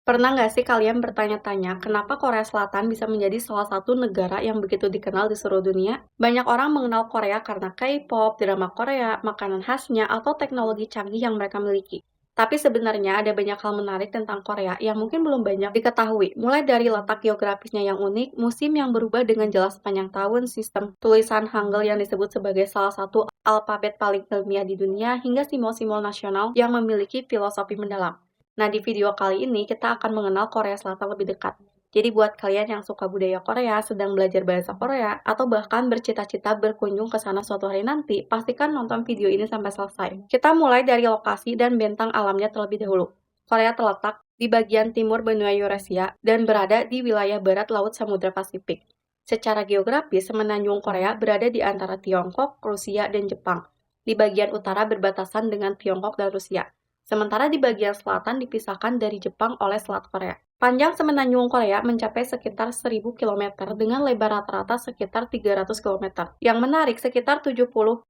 Pernah nggak sih kalian bertanya-tanya kenapa Korea Selatan bisa menjadi salah satu negara yang begitu dikenal di seluruh dunia? Banyak orang mengenal Korea karena K-pop, drama Korea, makanan khasnya, atau teknologi canggih yang mereka miliki. Tapi sebenarnya ada banyak hal menarik tentang Korea yang mungkin belum banyak diketahui. Mulai dari letak geografisnya yang unik, musim yang berubah dengan jelas sepanjang tahun, sistem tulisan Hangul yang disebut sebagai salah satu alfabet paling ilmiah di dunia, hingga simbol-simbol nasional yang memiliki filosofi mendalam. Nah, di video kali ini kita akan mengenal Korea Selatan lebih dekat. Jadi buat kalian yang suka budaya Korea, sedang belajar bahasa Korea, atau bahkan bercita-cita berkunjung ke sana suatu hari nanti, pastikan nonton video ini sampai selesai. Kita mulai dari lokasi dan bentang alamnya terlebih dahulu. Korea terletak di bagian timur benua Eurasia dan berada di wilayah barat Laut Samudra Pasifik. Secara geografis, semenanjung Korea berada di antara Tiongkok, Rusia, dan Jepang. Di bagian utara berbatasan dengan Tiongkok dan Rusia. Sementara di bagian selatan dipisahkan dari Jepang oleh Selat Korea. Panjang semenanjung Korea mencapai sekitar 1.000 km dengan lebar rata-rata sekitar 300 km. Yang menarik, sekitar 75%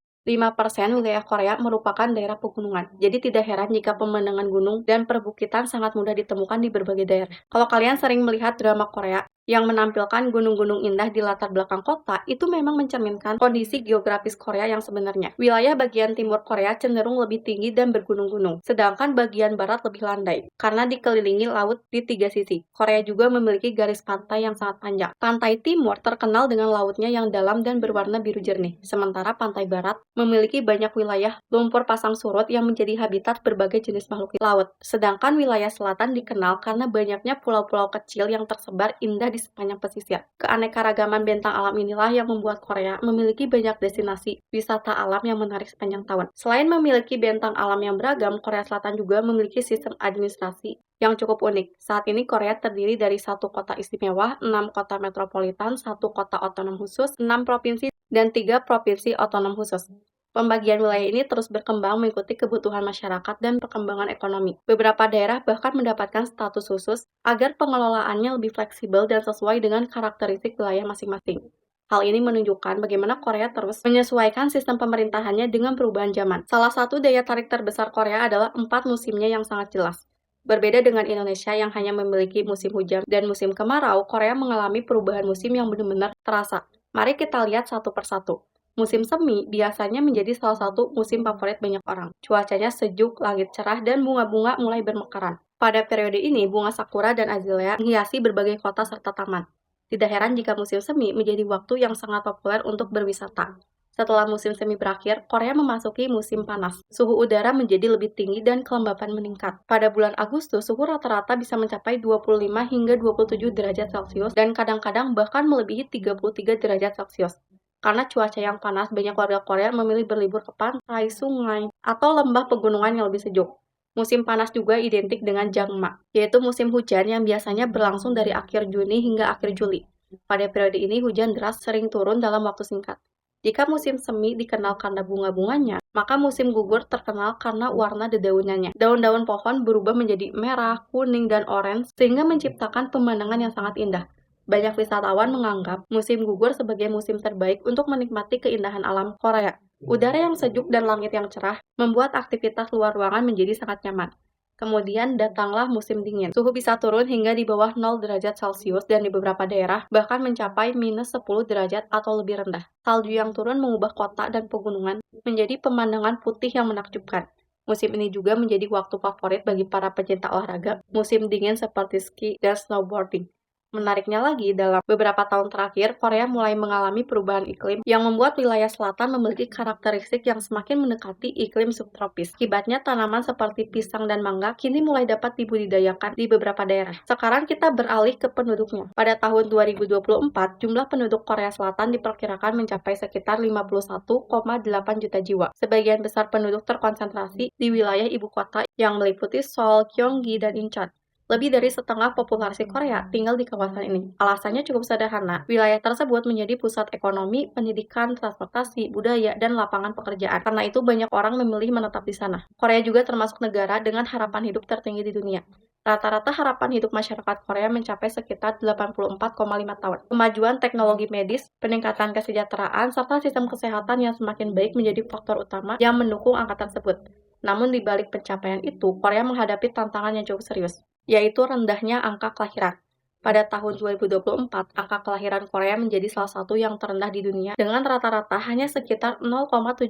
wilayah Korea merupakan daerah pegunungan. Jadi tidak heran jika pemandangan gunung dan perbukitan sangat mudah ditemukan di berbagai daerah. Kalau kalian sering melihat drama Korea yang menampilkan gunung-gunung indah di latar belakang kota, itu memang mencerminkan kondisi geografis Korea yang sebenarnya. Wilayah bagian timur Korea cenderung lebih tinggi dan bergunung-gunung, sedangkan bagian barat lebih landai, karena dikelilingi laut di tiga sisi. Korea juga memiliki garis pantai yang sangat panjang. Pantai timur terkenal dengan lautnya yang dalam dan berwarna biru jernih, sementara pantai barat memiliki banyak wilayah lumpur pasang surut yang menjadi habitat berbagai jenis makhluk laut. Sedangkan wilayah selatan dikenal karena banyaknya pulau-pulau kecil yang tersebar indah di sepanjang pesisir. Keanekaragaman bentang alam inilah yang membuat Korea memiliki banyak destinasi wisata alam yang menarik sepanjang tahun. Selain memiliki bentang alam yang beragam, Korea Selatan juga memiliki sistem administrasi yang cukup unik. Saat ini Korea terdiri dari 1 kota istimewa, 6 kota metropolitan, 1 kota otonom khusus, 6 provinsi, dan 3 provinsi otonom khusus. Pembagian wilayah ini terus berkembang mengikuti kebutuhan masyarakat dan perkembangan ekonomi. Beberapa daerah bahkan mendapatkan status khusus agar pengelolaannya lebih fleksibel dan sesuai dengan karakteristik wilayah masing-masing. Hal ini menunjukkan bagaimana Korea terus menyesuaikan sistem pemerintahannya dengan perubahan zaman. Salah satu daya tarik terbesar Korea adalah 4 musimnya yang sangat jelas. Berbeda dengan Indonesia yang hanya memiliki musim hujan dan musim kemarau, Korea mengalami perubahan musim yang benar-benar terasa. Mari kita lihat satu persatu. Musim semi biasanya menjadi salah satu musim favorit banyak orang. Cuacanya sejuk, langit cerah, dan bunga-bunga mulai bermekaran. Pada periode ini, bunga sakura dan azalea menghiasi berbagai kota serta taman. Tidak heran jika musim semi menjadi waktu yang sangat populer untuk berwisata. Setelah musim semi berakhir, Korea memasuki musim panas. Suhu udara menjadi lebih tinggi dan kelembapan meningkat. Pada bulan Agustus, suhu rata-rata bisa mencapai 25 hingga 27 derajat Celcius dan kadang-kadang bahkan melebihi 33 derajat Celcius. Karena cuaca yang panas, banyak warga Korea memilih berlibur ke pantai, sungai, atau lembah pegunungan yang lebih sejuk. Musim panas juga identik dengan Jangma, yaitu musim hujan yang biasanya berlangsung dari akhir Juni hingga akhir Juli. Pada periode ini, hujan deras sering turun dalam waktu singkat. Jika musim semi dikenal karena bunga-bunganya, maka musim gugur terkenal karena warna dedaunannya. Daun-daun pohon berubah menjadi merah, kuning, dan oranye sehingga menciptakan pemandangan yang sangat indah. Banyak wisatawan menganggap musim gugur sebagai musim terbaik untuk menikmati keindahan alam Korea. Udara yang sejuk dan langit yang cerah membuat aktivitas luar ruangan menjadi sangat nyaman. Kemudian datanglah musim dingin. Suhu bisa turun hingga di bawah 0 derajat Celcius dan di beberapa daerah bahkan mencapai minus 10 derajat atau lebih rendah. Salju yang turun mengubah kota dan pegunungan menjadi pemandangan putih yang menakjubkan. Musim ini juga menjadi waktu favorit bagi para pecinta olahraga musim dingin seperti ski dan snowboarding. Menariknya lagi, dalam beberapa tahun terakhir, Korea mulai mengalami perubahan iklim yang membuat wilayah selatan memiliki karakteristik yang semakin mendekati iklim subtropis. Akibatnya, tanaman seperti pisang dan mangga kini mulai dapat dibudidayakan di beberapa daerah. Sekarang kita beralih ke penduduknya. Pada tahun 2024, jumlah penduduk Korea Selatan diperkirakan mencapai sekitar 51,8 juta jiwa. Sebagian besar penduduk terkonsentrasi di wilayah ibu kota yang meliputi Seoul, Gyeonggi, dan Incheon. Lebih dari setengah populasi Korea tinggal di kawasan ini. Alasannya cukup sederhana. Wilayah tersebut menjadi pusat ekonomi, pendidikan, transportasi, budaya, dan lapangan pekerjaan. Karena itu banyak orang memilih menetap di sana. Korea juga termasuk negara dengan harapan hidup tertinggi di dunia. Rata-rata harapan hidup masyarakat Korea mencapai sekitar 84,5 tahun. Kemajuan teknologi medis, peningkatan kesejahteraan, serta sistem kesehatan yang semakin baik menjadi faktor utama yang mendukung angka tersebut. Namun di balik pencapaian itu, Korea menghadapi tantangan yang cukup serius. yaitu rendahnya angka kelahiran. Pada tahun 2024, angka kelahiran Korea menjadi salah satu yang terendah di dunia dengan rata-rata hanya sekitar 0,75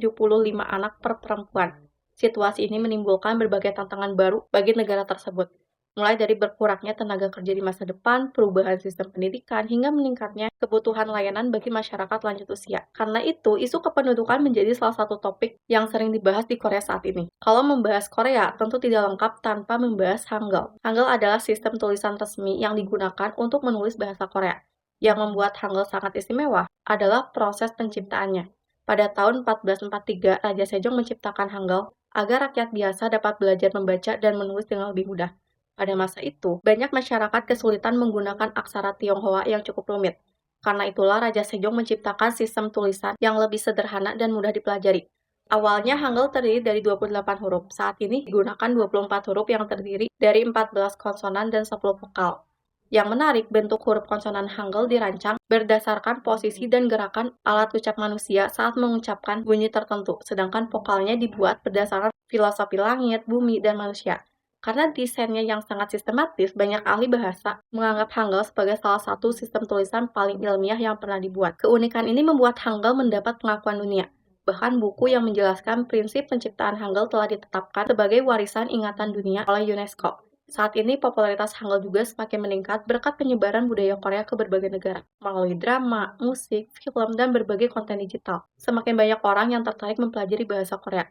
anak per perempuan. Situasi ini menimbulkan berbagai tantangan baru bagi negara tersebut, mulai dari berkurangnya tenaga kerja di masa depan, perubahan sistem pendidikan, hingga meningkatnya kebutuhan layanan bagi masyarakat lanjut usia. Karena itu, isu kependudukan menjadi salah satu topik yang sering dibahas di Korea saat ini. Kalau membahas Korea, tentu tidak lengkap tanpa membahas Hangul. Hangul adalah sistem tulisan resmi yang digunakan untuk menulis bahasa Korea. Yang membuat Hangul sangat istimewa adalah proses penciptaannya. Pada tahun 1443, Raja Sejong menciptakan Hangul agar rakyat biasa dapat belajar membaca dan menulis dengan lebih mudah. Pada masa itu, banyak masyarakat kesulitan menggunakan aksara Tionghoa yang cukup rumit. Karena itulah Raja Sejong menciptakan sistem tulisan yang lebih sederhana dan mudah dipelajari. Awalnya Hangul terdiri dari 28 huruf. Saat ini digunakan 24 huruf yang terdiri dari 14 konsonan dan 10 vokal. Yang menarik, bentuk huruf konsonan Hangul dirancang berdasarkan posisi dan gerakan alat ucap manusia saat mengucapkan bunyi tertentu, sedangkan vokalnya dibuat berdasarkan filosofi langit, bumi, dan manusia. Karena desainnya yang sangat sistematis, banyak ahli bahasa menganggap Hangul sebagai salah satu sistem tulisan paling ilmiah yang pernah dibuat. Keunikan ini membuat Hangul mendapat pengakuan dunia. Bahkan buku yang menjelaskan prinsip penciptaan Hangul telah ditetapkan sebagai warisan ingatan dunia oleh UNESCO. Saat ini popularitas Hangul juga semakin meningkat berkat penyebaran budaya Korea ke berbagai negara. Melalui drama, musik, film, dan berbagai konten digital. Semakin banyak orang yang tertarik mempelajari bahasa Korea.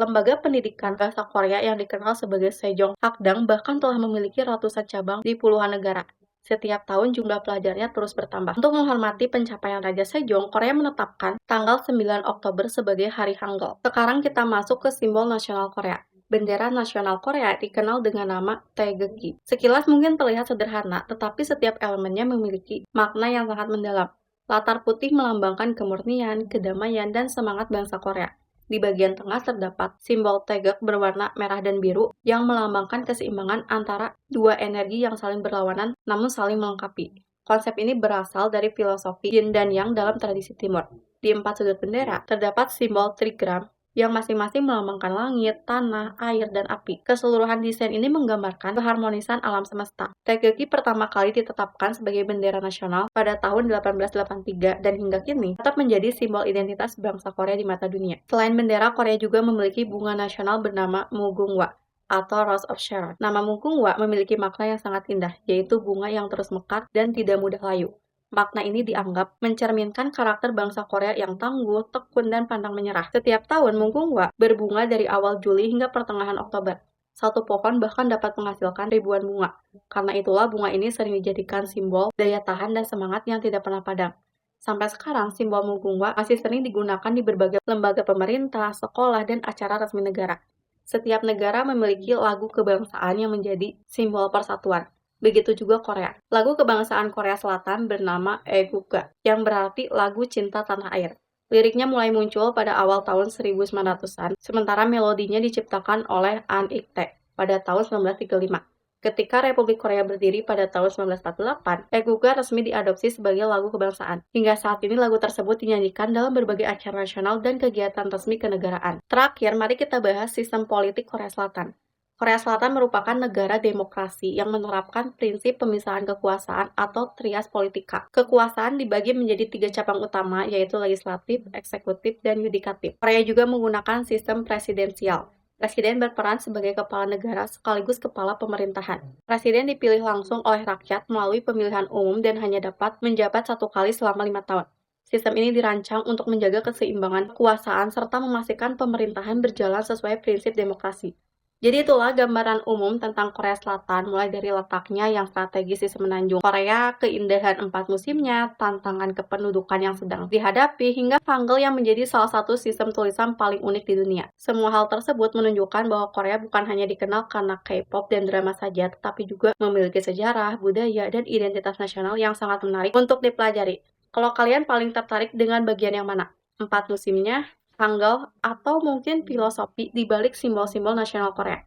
Lembaga pendidikan bahasa Korea yang dikenal sebagai Sejong Hakdang bahkan telah memiliki ratusan cabang di puluhan negara. Setiap tahun jumlah pelajarnya terus bertambah. Untuk menghormati pencapaian Raja Sejong, Korea menetapkan tanggal 9 Oktober sebagai Hari Hangul. Sekarang kita masuk ke simbol nasional Korea. Bendera nasional Korea dikenal dengan nama Taegyeong. Sekilas mungkin terlihat sederhana, tetapi setiap elemennya memiliki makna yang sangat mendalam. Latar putih melambangkan kemurnian, kedamaian, dan semangat bangsa Korea. Di bagian tengah terdapat simbol Taegyeong berwarna merah dan biru yang melambangkan keseimbangan antara dua energi yang saling berlawanan namun saling melengkapi. Konsep ini berasal dari filosofi Yin dan Yang dalam tradisi Timur. Di 4 sudut bendera terdapat simbol trigram yang masing-masing melambangkan langit, tanah, air, dan api. Keseluruhan desain ini menggambarkan keharmonisan alam semesta. Taegyeong pertama kali ditetapkan sebagai bendera nasional pada tahun 1883 dan hingga kini tetap menjadi simbol identitas bangsa Korea di mata dunia. Selain bendera, Korea juga memiliki bunga nasional bernama Mugunghwa atau Rose of Sharon. Nama Mugunghwa memiliki makna yang sangat indah, yaitu bunga yang terus mekar dan tidak mudah layu. Makna ini dianggap mencerminkan karakter bangsa Korea yang tangguh, tekun, dan pantang menyerah. Setiap tahun, Mugunghwa berbunga dari awal Juli hingga pertengahan Oktober. Satu pohon bahkan dapat menghasilkan ribuan bunga. Karena itulah bunga ini sering dijadikan simbol daya tahan dan semangat yang tidak pernah padam. Sampai sekarang, simbol Mugunghwa masih sering digunakan di berbagai lembaga pemerintah, sekolah, dan acara resmi negara. Setiap negara memiliki lagu kebangsaan yang menjadi simbol persatuan. Begitu juga Korea. Lagu kebangsaan Korea Selatan bernama Aegukga, yang berarti lagu cinta tanah air. Liriknya mulai muncul pada awal tahun 1900-an, sementara melodinya diciptakan oleh An Ik-tae pada tahun 1935. Ketika Republik Korea berdiri pada tahun 1948, Aegukga resmi diadopsi sebagai lagu kebangsaan. Hingga saat ini lagu tersebut dinyanyikan dalam berbagai acara nasional dan kegiatan resmi kenegaraan. Terakhir, mari kita bahas sistem politik Korea Selatan. Korea Selatan merupakan negara demokrasi yang menerapkan prinsip pemisahan kekuasaan atau trias politika. Kekuasaan dibagi menjadi 3 cabang utama, yaitu legislatif, eksekutif, dan yudikatif. Korea juga menggunakan sistem presidensial. Presiden berperan sebagai kepala negara sekaligus kepala pemerintahan. Presiden dipilih langsung oleh rakyat melalui pemilihan umum dan hanya dapat menjabat 1 kali selama 5 tahun. Sistem ini dirancang untuk menjaga keseimbangan kekuasaan serta memastikan pemerintahan berjalan sesuai prinsip demokrasi. Jadi itulah gambaran umum tentang Korea Selatan, mulai dari letaknya yang strategis di semenanjung Korea, keindahan 4 musimnya, tantangan kependudukan yang sedang dihadapi, hingga Hangul yang menjadi salah satu sistem tulisan paling unik di dunia. Semua hal tersebut menunjukkan bahwa Korea bukan hanya dikenal karena K-pop dan drama saja, tetapi juga memiliki sejarah, budaya, dan identitas nasional yang sangat menarik untuk dipelajari. Kalau kalian paling tertarik dengan bagian yang mana? 4 musimnya, Hangul, atau mungkin filosofi di balik simbol-simbol nasional Korea?